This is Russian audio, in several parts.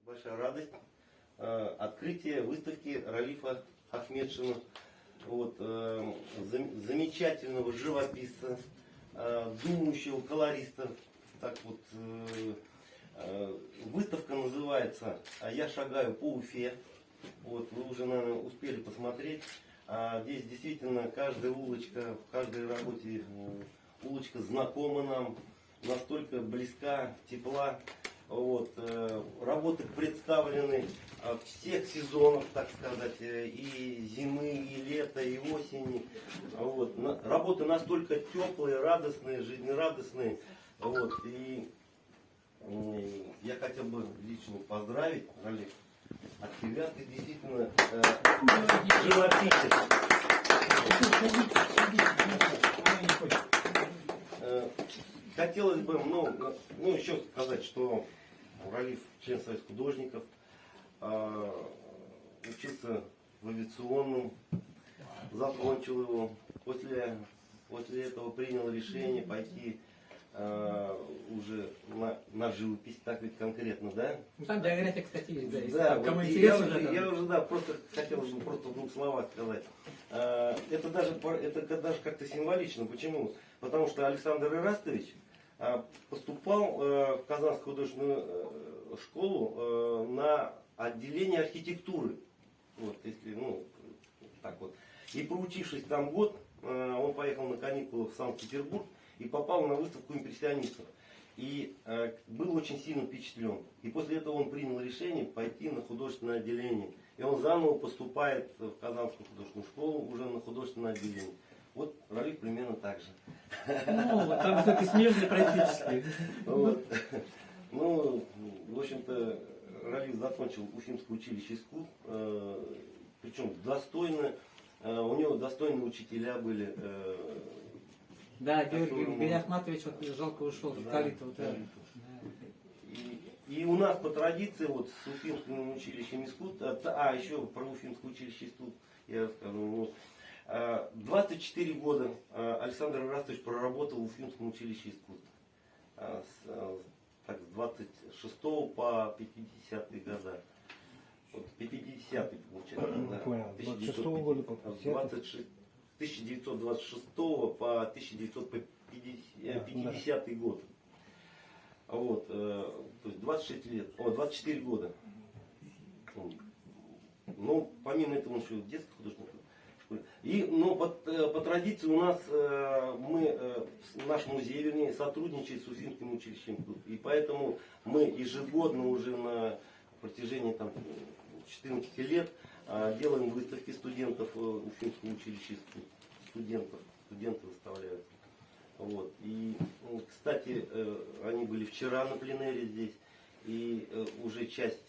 Большая радость. Открытие выставки Ралифа Ахмедшина. Вот, замечательного живописца, думающего колориста. Так вот, выставка называется «Я шагаю по Уфе». Вот, вы уже, наверное, успели посмотреть. Здесь действительно каждая улочка, в каждой работе улочка знакома нам, настолько близка, тепла. Вот, работы представлены всех сезонов, так сказать, и зимы, и лета, и осени. Вот, работы настолько теплые, радостные, жизнерадостные. Вот, и я хотел бы лично поздравить, Олег, от тебя ты действительно живописец. Хотелось бы, еще сказать, что Ралиф член Союза художников, учился в авиационном, закончил его, после этого принял решение пойти уже на живопись, так ведь конкретно, да? Ну там биография, кстати, есть, да. Да, Там, кому вот интересно, я уже, да, просто хотел бы просто в двух словах сказать. Это даже как-то символично. Почему? Потому что Александр Ирастович поступал в Казанскую художественную школу на отделение архитектуры. Вот, если, так вот. И проучившись там год, он поехал на каникулы в Санкт-Петербург и попал на выставку импрессионистов. И был очень сильно впечатлен. И после этого он принял решение пойти на художественное отделение. И он заново поступает в Казанскую художественную школу уже на художественное отделение. Вот Ралиф примерно так же. Вот там все-таки смежные практически. Вот. В общем-то, Ралиф закончил Уфимское училище искусств. Причем достойно. У него достойные учителя были. Да, Георгий Ахматович, вот, жалко ушел в Калитово. Да. И у нас по традиции, вот с Уфимским училищем искусств, еще про Уфимское училище искусств я расскажу. 24 года Александр Ирастович проработал в Уфимском училище искусств. С 26 по 50-е годы. Вот 50-й получается. Да. Понял. 26 года по 50-й. 1926 по 1950 год. Вот, то есть 26 лет, 24 года. Ну, помимо этого он еще в детской художественной школе. И, по традиции у нас наш музей, вернее, сотрудничает с Уфимским училищем. И поэтому мы ежегодно уже на протяжении 14 лет делаем выставки студентов Уфимского училища искусств. Студенты выставляют. Вот. И, кстати, они были вчера на пленэре здесь. И уже часть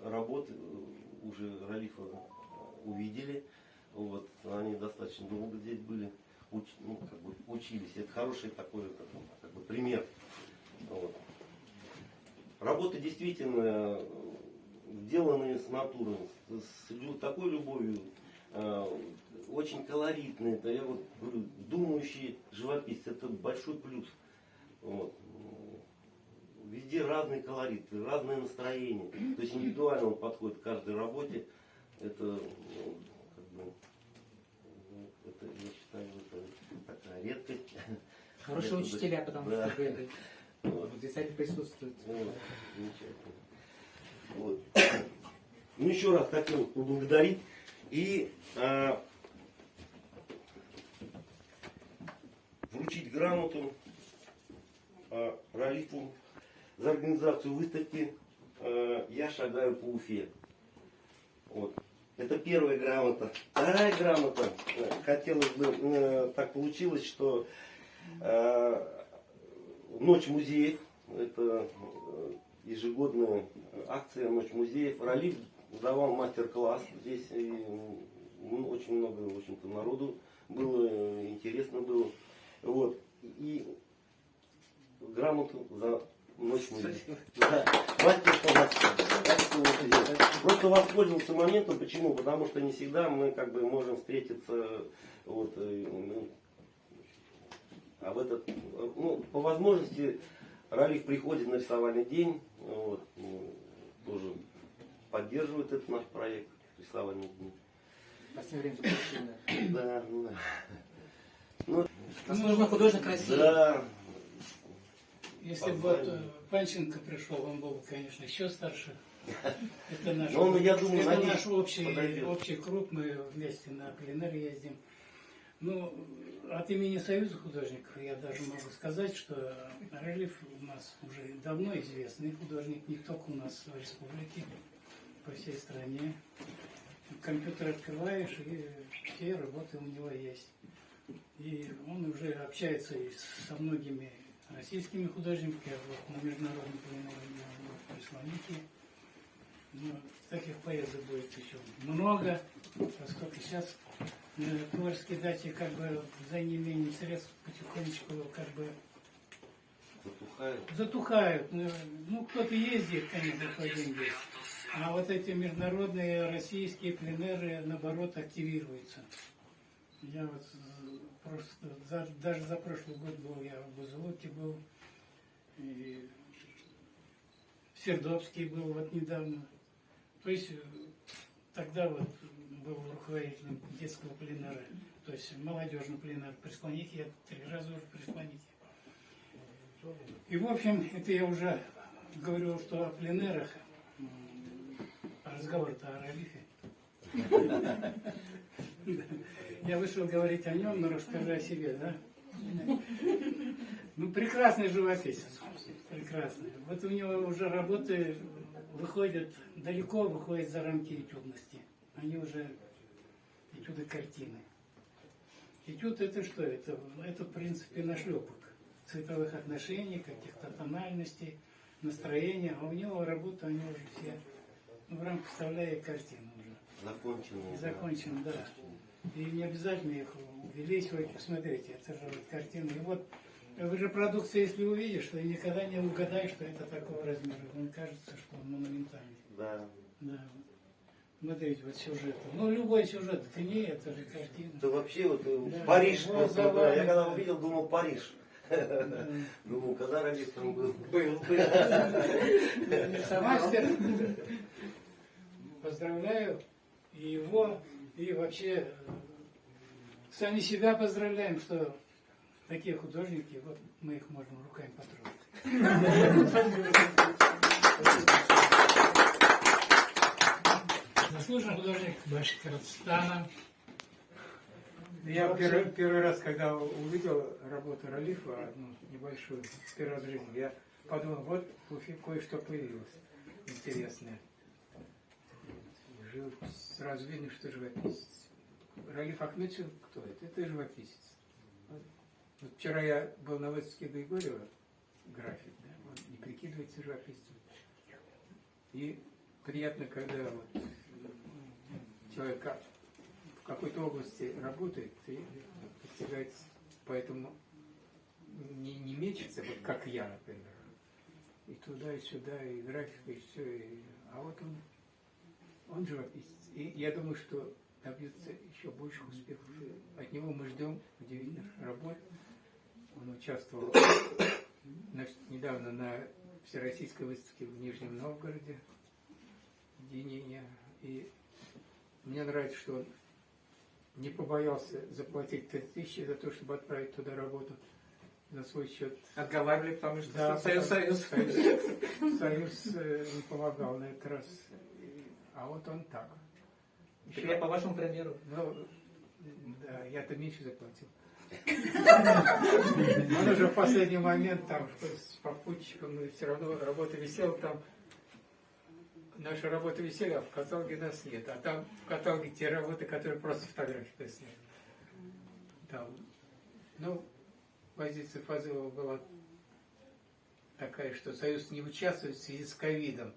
работ уже Ралифа увидели. Вот. Они достаточно долго здесь были. Учились. Это хороший такой пример. Вот. Работы действительно сделанные с натуры, с такой любовью, очень колоритные. Это, я вот говорю, думающий живописец, это большой плюс. Вот. Везде разные колориты, разные настроения. То есть индивидуально он подходит к каждой работе. Это, это я считаю, это такая редкость. Хорошие учителя, потому да. что здесь они присутствуют. Вот. Замечательно. Вот. Еще раз хотел поблагодарить и вручить грамоту Ралифу за организацию выставки «Я шагаю по Уфе». Вот. Это первая грамота. Вторая грамота. Хотелось бы, так получилось, что Ночь музеев, это ежегодная акция Ночь музеев. Ралиф давал мастер-класс здесь, и очень много, в общем-то, народу было, интересно было. Вот. И грамоту за Ночь музеев. Да. Мастер-класс. Просто воспользовался моментом. Почему? Потому что не всегда мы можем встретиться. Вот, а в этот, по возможности Ралиф приходит на рисовальный день. Вот, тоже поддерживает этот наш проект. Слава Никитич. В последнее время получили. Да, да. Ну, Возможно, художник России. да. Если бы вот Панченко пришел, он был бы, конечно, еще старше. Это наш, Ну, я думаю, это надеюсь, наш подойдет. общий круг, мы вместе на пленэр ездим. Ну, от имени Союза художников я даже могу сказать, что Ралиф у нас уже давно известный художник, не только у нас в республике, по всей стране. Компьютер открываешь, и все работы у него есть. И он уже общается и со многими российскими художниками, вот на международном пленэре в Преслонике. Ну, таких поездок будет еще много, поскольку сейчас на Творской даче как бы за неимением средств потихонечку как бы затухают. Ну, кто-то ездит, конечно, по деньги. А вот эти международные российские пленэры, наоборот, активируются. Я вот просто, даже за прошлый год был, я в Бузулуке был, и в Сердобске был вот недавно. То есть тогда вот был руководителем детского пленэра, то есть молодежный пленэр Преслонике, я 3 раза уже в Преслонике. И в общем, это я уже говорил, что о пленэрах, разговор-то о Ралифе. Я вышел говорить о нем, но расскажу о себе, да? Ну, прекрасный живописец, прекрасный. Вот у него уже работы выходят, далеко выходят за рамки этюдности. Они уже этюды картины. Этюд это что? Это в принципе нашлепок цветовых отношений, каких-то тональностей, настроения. А у него работы, они уже все в рамках вставляя картину уже. Законченные. Закончен, да. И не обязательно их увеличивать. Смотрите, это же вот картина. И вот в репродукции, если увидишь, то никогда не угадаешь, что это такого размера. Мне кажется, что он монументальный. Да. Да. Смотрите, вот сюжет. Ну, любой сюжет к ней, это же картина. Это вообще вот Да. Париж Вот просто. завалено. Я когда увидел, думал Париж. Думал, когда Ралиф там был. Мастер. Поздравляю и его, и вообще сами себя поздравляем, что такие художники, вот мы их можем руками потрогать. Заслуженный художник Башкортостана. Я первый раз, когда увидел работу Ралифа, небольшую, первый раз в жизни, я подумал, вот в Уфе кое-что появилось интересное. Сразу видно, что живописец. Ралиф Ахметшин, кто это? Это живописец. Вот вчера я был на выставке Григорьева, график, да, вот, не прикидывается живописцем. И приятно, когда вот человек в какой-то области работает и достигает, поэтому не мечется, вот как я, например, и туда, и сюда, и графика, и все. А вот он живописец. И я думаю, что добьется еще больших успехов. От него мы ждем удивительных работ. Он участвовал недавно на всероссийской выставке в Нижнем Новгороде, единение. И мне нравится, что он не побоялся заплатить 3000 за то, чтобы отправить туда работу за свой счет. Отговаривали, потому что Да, Союз. Союз не помогал на этот раз. А вот он так. Я по вашему примеру. Ну, да, я-то меньше заплатил. Он уже в последний момент там с попутчиком, но все равно работа висела там. Наша работа висела, а в каталоге нас нет. А там в каталоге те работы, которые просто фотографии сняли. Там. Ну, позиция Фазылова была такая, что Союз не участвует в связи с ковидом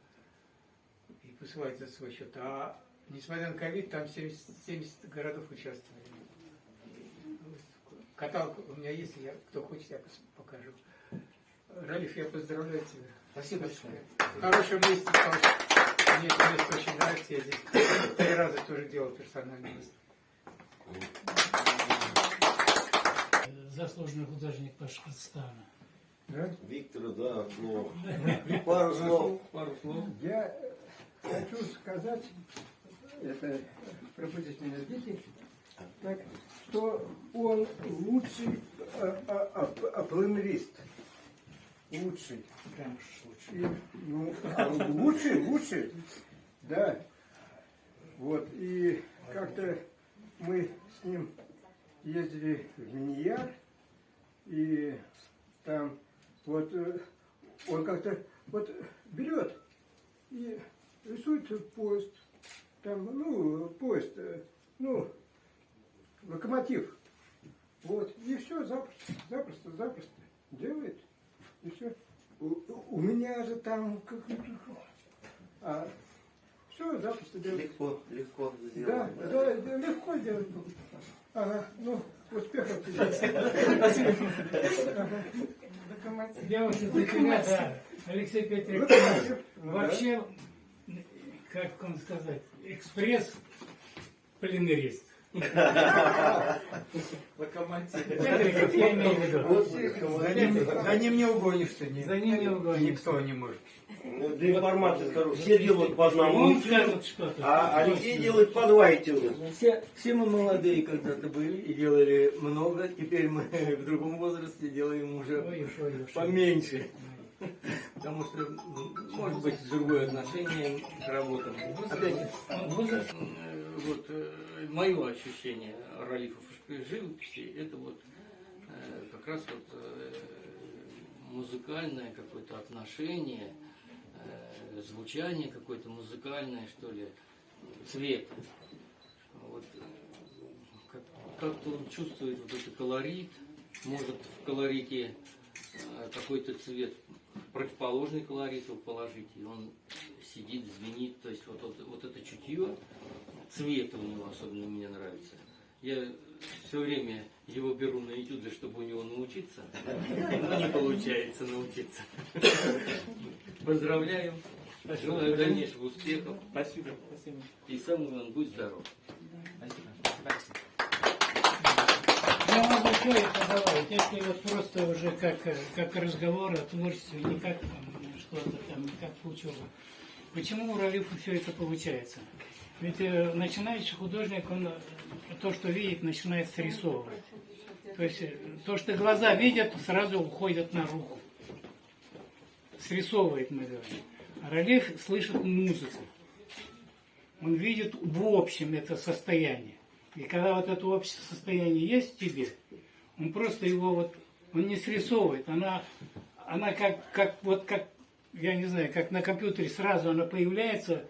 и посылает за свой счет. А несмотря на ковид, там 70 городов участвовали. Каталог у меня есть, кто хочет, я покажу. Ралиф, я поздравляю тебя. Спасибо большое. В хорошем месте, потому что мне это место очень нравится. Я здесь 3 раза тоже делал персональный выставку. Заслуженный художник Башкортостана. Виктор, да, ну, пару слов. Я хочу сказать, это пропустите меня, ждите, так, что он лучший планерист. Лучший. Прям уж лучше. Лучший, да. Вот, и как-то мы с ним ездили в Миньяр, и там вот он как-то вот берет и рисует поезд, там, ну, поезд, ну, локомотив. Вот, и все, запросто делает, и все. У меня же там все запросто делает. Легко Да, сделано. да, легко делать. Ага, ну, успехов тебе. Я уже зафига, да. Алексей Петрович, вообще, как вам сказать, экспресс-пленерист. Локомотив. Это как я имею в виду. За ним не угонишься. За ним не угонишься. Никто не может. Ну, для информации скажу, все делают по одному Он этюду, скажет что-то. а Алексей делает по два этюда. Все мы молодые когда-то были и делали много. Теперь мы в другом возрасте делаем уже Ой, поменьше. Потому что, может быть, другое отношение к работам. Опять, возраст, вот, мое ощущение ралифовской живописи, это вот как раз вот музыкальное какое-то отношение, звучание какое-то музыкальное, что ли, цвет. Вот, как-то он чувствует вот этот колорит, может в колорите какой-то цвет противоположный колориту положить, и он сидит, звенит, то есть вот это чутье цвета у него особенно мне нравится. Я все время его беру на этюды, чтобы у него научиться, но не получается научиться. Поздравляю, желаю дальнейших успехов. Спасибо. Спасибо. И самый главное, будь здоров. Спасибо. Я могу все это добавить, если вот просто уже как разговор о творчестве, не как там, что-то там, не как учеба. Почему у Ралифа все это получается? Ведь начинающий художник, он то, что видит, начинает срисовывать. То есть то, что глаза видят, сразу уходят на руку. Срисовывает, мы говорим. А Ралиф слышит музыку. Он видит в общем это состояние. И когда вот это общее состояние есть в тебе, он просто его вот, он не срисовывает, она как я не знаю, как на компьютере сразу она появляется,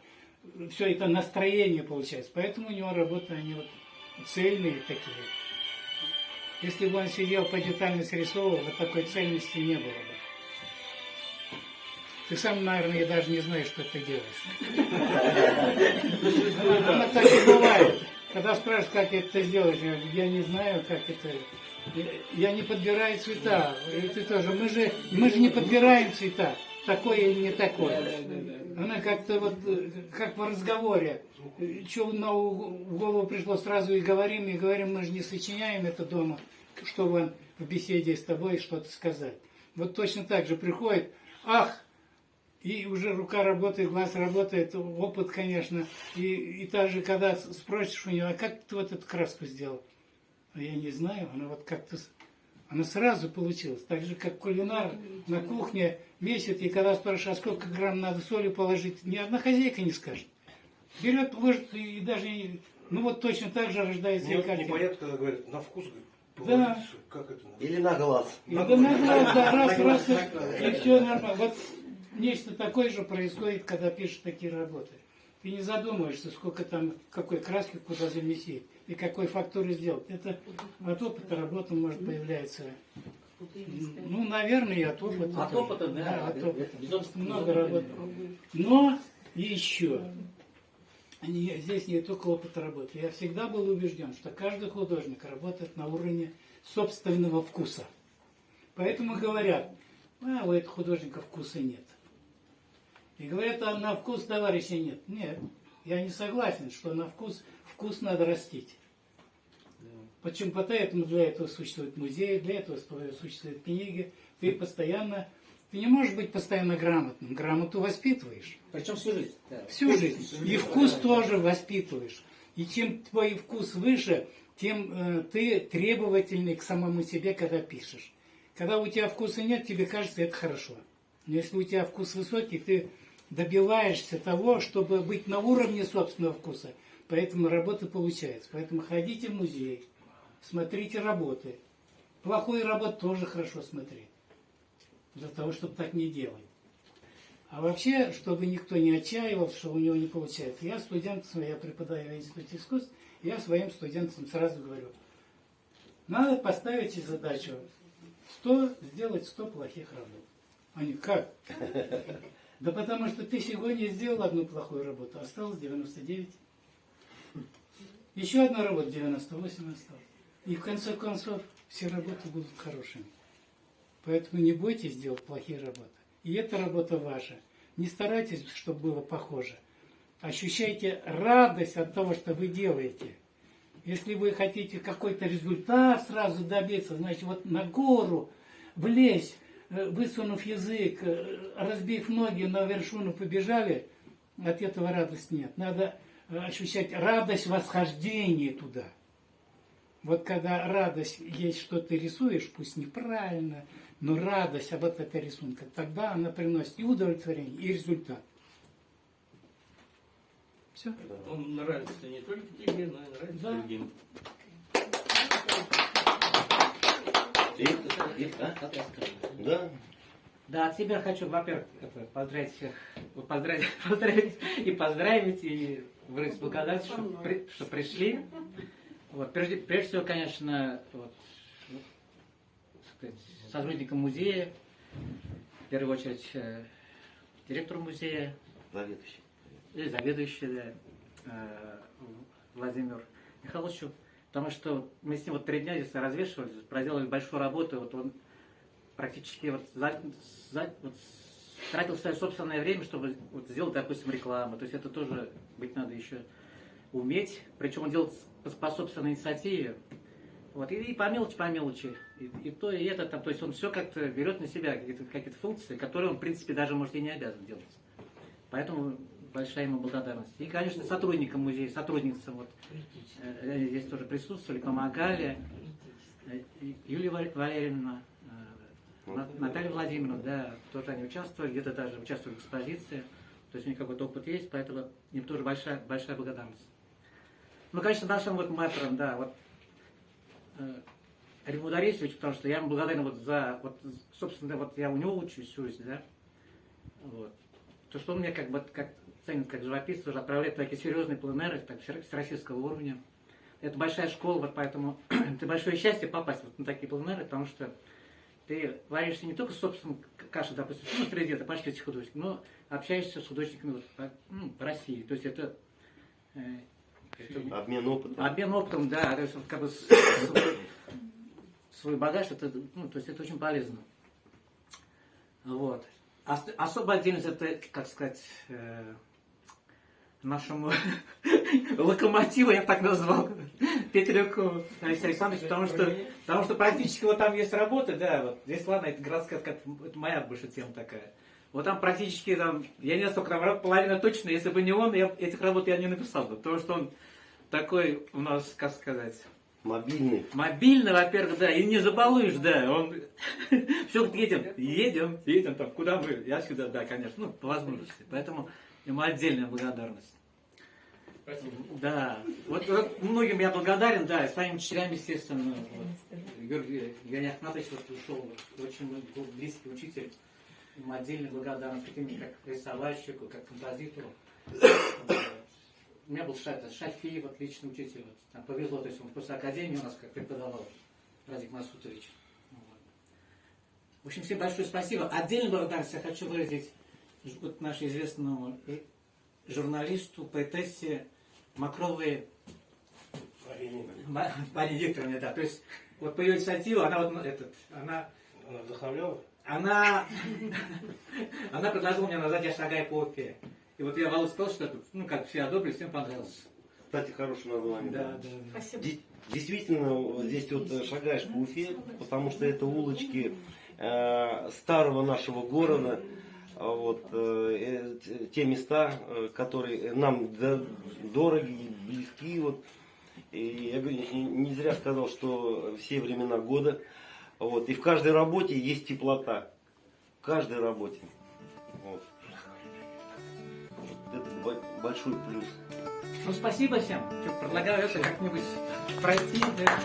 все это настроение получается. Поэтому у него работы, они вот цельные такие. Если бы он сидел по детально срисовывал, вот такой цельности не было бы. Ты сам, наверное, даже не знаешь, что ты делаешь. Она так и бывает. Когда спрашивают, как это сделать, я говорю, я не знаю, как это. Я не подбираю цвета. И ты тоже. Мы же не подбираем цвета. Такое или не такое. Она как-то вот, как в разговоре. Что в голову пришло, сразу и говорим, мы же не сочиняем это дома, чтобы в беседе с тобой что-то сказать. Вот точно так же приходит, ах, и уже рука работает, глаз работает, опыт, конечно. И также, когда спросишь у нее, а как ты вот эту краску сделал? А я не знаю, она вот как-то, она сразу получилась. Так же, как кулинар на кухне месяц, и когда спрашиваешь, а сколько грамм надо соли положить, ни одна хозяйка не скажет. Берет, ложит, и даже, ну вот точно так же рождается и картина. Непонятно, когда говорят, на вкус, Да. как это надо? Или на глаз. И да, на глаз, да, раз, и все нормально. Вот нечто такое же происходит, когда пишешь такие работы. Ты не задумываешься, сколько там, какой краски куда замесить и какой фактуры сделать. Это от опыта работы может появляться. Ну, наверное, и от опыта. От опыта, да, от опыта. безусловно, Много работы. Но еще, здесь не только опыт работы. Я всегда был убежден, что каждый художник работает на уровне собственного вкуса. Поэтому говорят, у этого художника вкуса нет. И говорят, а на вкус товарища нет. Нет, я не согласен, что на вкус надо растить. Почему? Поэтому для этого существует музей, для этого существуют книги. Ты Ты не можешь быть постоянно грамотным. Грамоту воспитываешь. Причем всю жизнь. Да. Всю жизнь. И вкус тоже воспитываешь. И чем твой вкус выше, тем ты требовательный к самому себе, когда пишешь. Когда у тебя вкуса нет, тебе кажется, это хорошо. Но если у тебя вкус высокий, ты добиваешься того, чтобы быть на уровне собственного вкуса. Поэтому работа получается. Поэтому ходите в музей, смотрите работы. Плохую работу тоже хорошо смотреть. Для того, чтобы так не делать. А вообще, чтобы никто не отчаивался, что у него не получается. Я студентам, я преподаю в Институте искусств, я своим студентам сразу говорю, надо поставить себе задачу сделать 100 плохих работ. Они, как? Да потому что ты сегодня сделал одну плохую работу, осталось 99. Еще одна работа, 98 осталось. И в конце концов все работы будут хорошими. Поэтому не бойтесь делать плохие работы. И эта работа ваша. Не старайтесь, чтобы было похоже. Ощущайте радость от того, что вы делаете. Если вы хотите какой-то результат сразу добиться, значит, вот на гору влезть, высунув язык, разбив ноги, на вершину побежали, от этого радости нет. Надо ощущать радость восхождения туда. Вот когда радость есть, что ты рисуешь, пусть неправильно, но радость об этом рисунке, тогда она приносит и удовлетворение, и результат. Все. Он нравится не только тебе, но и нравится Да. другим. Да. Да, от себя хочу, во-первых, поздравить всех, поздравить и выразить благодарность, что пришли. Вот, прежде всего, конечно, вот, сказать, сотрудникам музея, в первую очередь директору музея, Заведующий. и заведующий, да, Владимиру Михайловичу, потому что мы с ним вот 3 дня здесь развешивали, проделали большую работу, вот он практически вот тратил свое собственное время, чтобы вот сделать, допустим, рекламу. То есть это тоже быть надо еще уметь. Причем он делает по собственной инициативе. Вот, и по мелочи. И то, и это. Там, то есть он все как-то берет на себя какие-то функции, которые он, в принципе, даже, может, и не обязан делать. Поэтому большая ему благодарность. И, конечно, сотрудникам музея, сотрудницам, вот, здесь тоже присутствовали, помогали. Юлия Валерьевна, Наталья Владимировна, да, тоже они участвовали, где-то даже участвовали в экспозиции. То есть у них какой-то опыт есть, поэтому им тоже большая благодарность. Ну, конечно, нашим вот мэтрам, да, вот Риму Борисовичу, потому что я ему благодарен вот за, вот, собственно, вот я у него учусь, да, вот. То, что он мне как ценит как живописца, уже отправляет такие серьезные пленеры, так, всероссийского уровня. Это большая школа, вот поэтому это большое счастье попасть вот на такие пленеры, потому что ты варишься не только с собственным кашей, допустим, в среде, ты пошли художником, но общаешься с художниками вот, по России. То есть это Обмен опытом. обмен опытом, да, то есть вот, как бы свой багаж, это, ну, то есть это очень полезно. Вот. Особая отдельность это, как сказать, нашему локомотиву, я так назвал, Петрюку Алексею Александровичу, потому что практически вот там есть работы, да, вот здесь, ладно, это городская, это моя больше тема такая. Вот там практически, там, я не знаю, сколько там, половина точно, если бы не он, этих работ я не написал бы, потому что он такой у нас, как сказать... Мобильный, во-первых, да, и не забалуешь, да, он все едем, там, куда мы, я сюда, да, конечно, ну, по возможности, поэтому ему отдельная благодарность. Спасибо. Да, вот многим я благодарен, да, своим учителям, естественно, вот, Георгий Ахматович вот ушел, очень был близкий учитель, ему отдельная благодарность, именно как рисовальщику, как композитору. У меня был Шафи, вот, личный учитель, вот, там повезло, то есть он после академии у нас как преподавал, Радик Масутович. Вот. В общем, всем большое спасибо. Отдельную благодарность я хочу выразить вот нашему известному журналисту, поэтессе Мокровой Марине Викторовне, да. То есть вот по ее инициативе, она вот Она вдохновляла? она предложила мне назвать «Я шагаю по Уфе». И вот я Володь сказал, что это, ну, как все одобрили, всем понравилось. Кстати, хорошее название. Да. Действительно, здесь вот шагаешь по Уфе, потому что это улочки старого нашего города, вот, те места, которые нам дороги, близки. Вот. И я говорю, не зря сказал, что все времена года. Вот. И в каждой работе есть теплота. В каждой работе. Вот. Это большой плюс. Ну, спасибо всем. Предлагаю это как-нибудь пройти. Да.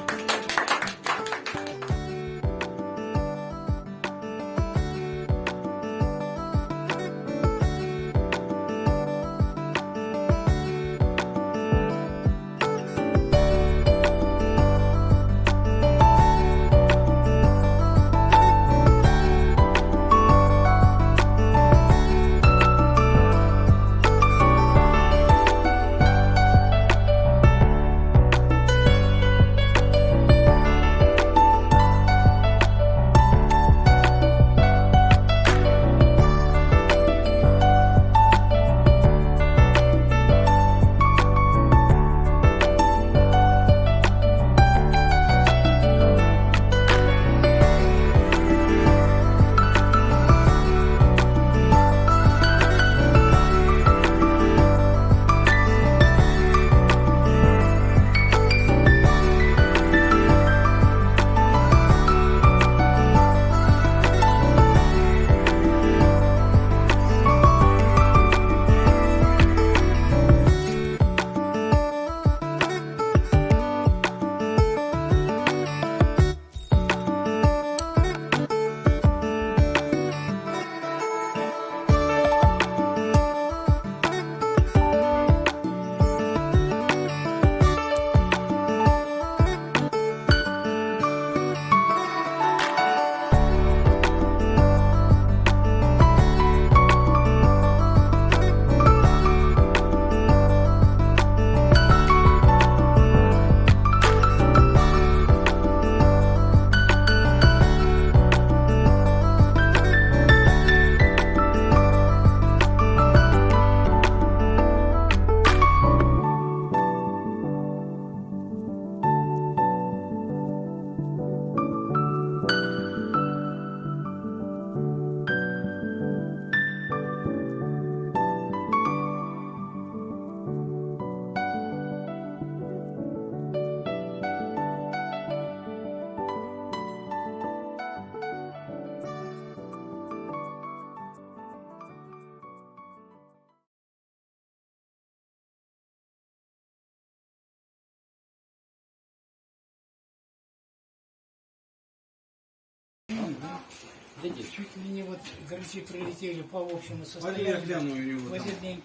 Чуть ли не вот грачи прилетели по общему я состоянию. гляну у него В там. этот день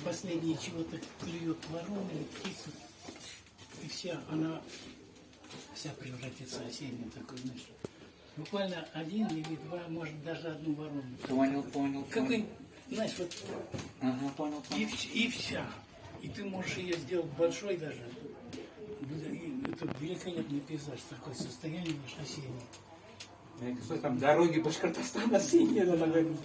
последние чего-то клюют вороны и птицу. И вся, она вся превратится осенней такой, знаешь. Буквально один или два, может даже одну ворону. Понял. Какой, знаешь, вот Ага, понял. и вся. И ты можешь ее сделать большой даже. И это великолепный пейзаж, такое состояние наш осенний. Что там, дороги Башкортостана синие, наверное.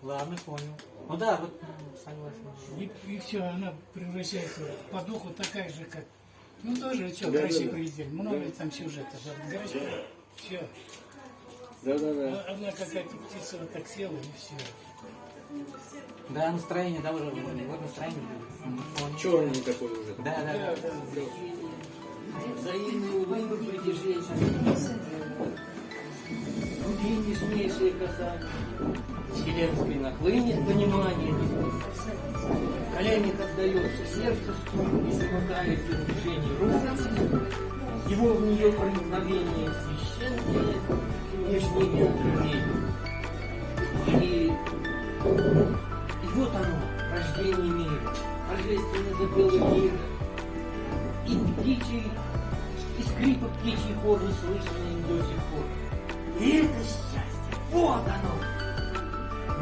Ладно, понял. Ну да, вот согласен. И все, она превращается по духу такая же, как... Ну тоже, что, грачи прилетели. Много там сюжетов. Грач, все. Да. Одна какая-то птица вот так села, и все. Да, настроение, да, уже вот настроение. Черный такой уже. Да. Взаимные улыбы притяжения. Груди нежнейшие касания. Вселенской нахлынет понимание. Коленник отдается сердцу стук и замыкается в движении рук. Его в нее проникновение священное, внешний мир и вот оно, рождение мира, божественно запела мира. И птичий, и скрипа птичьих хор не слышно им до сих пор. И это счастье, вот оно.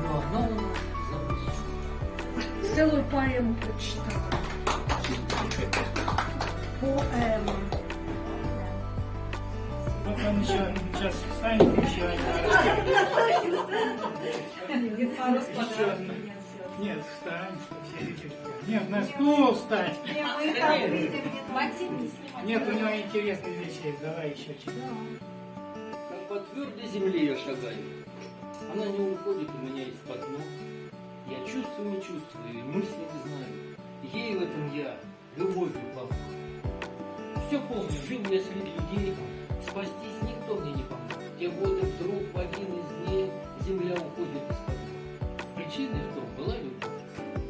Но оно у нас завышено. Целую поэму прочитала. Поэму. Вот он еще сейчас встанет, еще одна. Нет, встань. Нет, на стул встань. Нет, у него интересные вещи есть. Давай еще чуть. по твердой земле я шагаю. Она не уходит у меня из-под ног. Я чувствую, не чувствую, и мысли не знаю. Ей в этом я любовью помог. Все помню, жил я среди людей, спастись никто мне не помог. В те годы вдруг в один из дней земля уходит из-под ног. Причиной в том была любовь.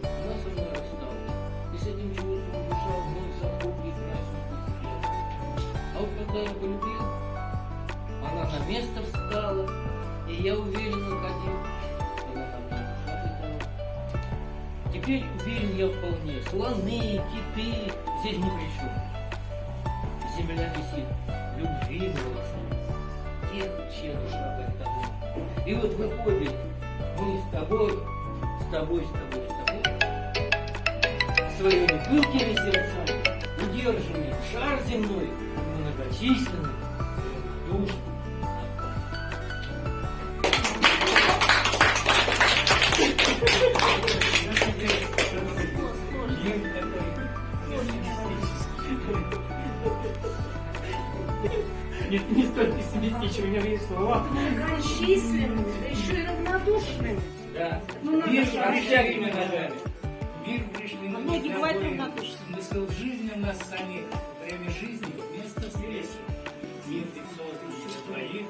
Она со мной рассталась, и с этим чувством душа вновь заходит красненький взгляд. А вот когда я полюбил, она на место встала, и я уверенно ходил, она на мной душа летала. Теперь уверен я вполне, слоны, киты здесь ни при чем. Земля висит, любви в волосах, тех, чья душа горит огнем. И вот выходит, мы с тобой, своими пылкими сердцами удерживаем шар земной многочисленных душ. Не столь пессимистичен, у меня есть слова. Многочисленными, да еще и равнодушными. Да. Ну, надо Мир же. пришли ногами. Мир пришли Многие бывают ногами. равнодушны. Смысл жизни у нас самих. Время жизни вместо встречи. Мир ведь создан для твоих.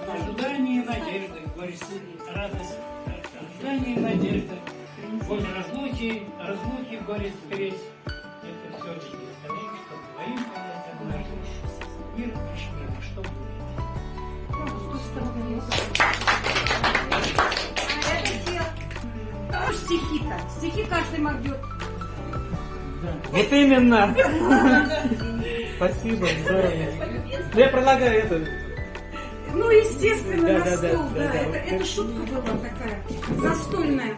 Ожидание и надежда, горсть, радость. Ожидание и надежда. Боль разлуки, горсть, встреч. Это все лишь представляем, что твоим понять однажды. Мир пришли, что будет? А стихи-то? Стихи каждый могет. Вот именно. Спасибо, здорово. Я предлагаю это. Ну, естественно, Да, на да, стол, да, да. да, да. Это шутка была такая, застольная.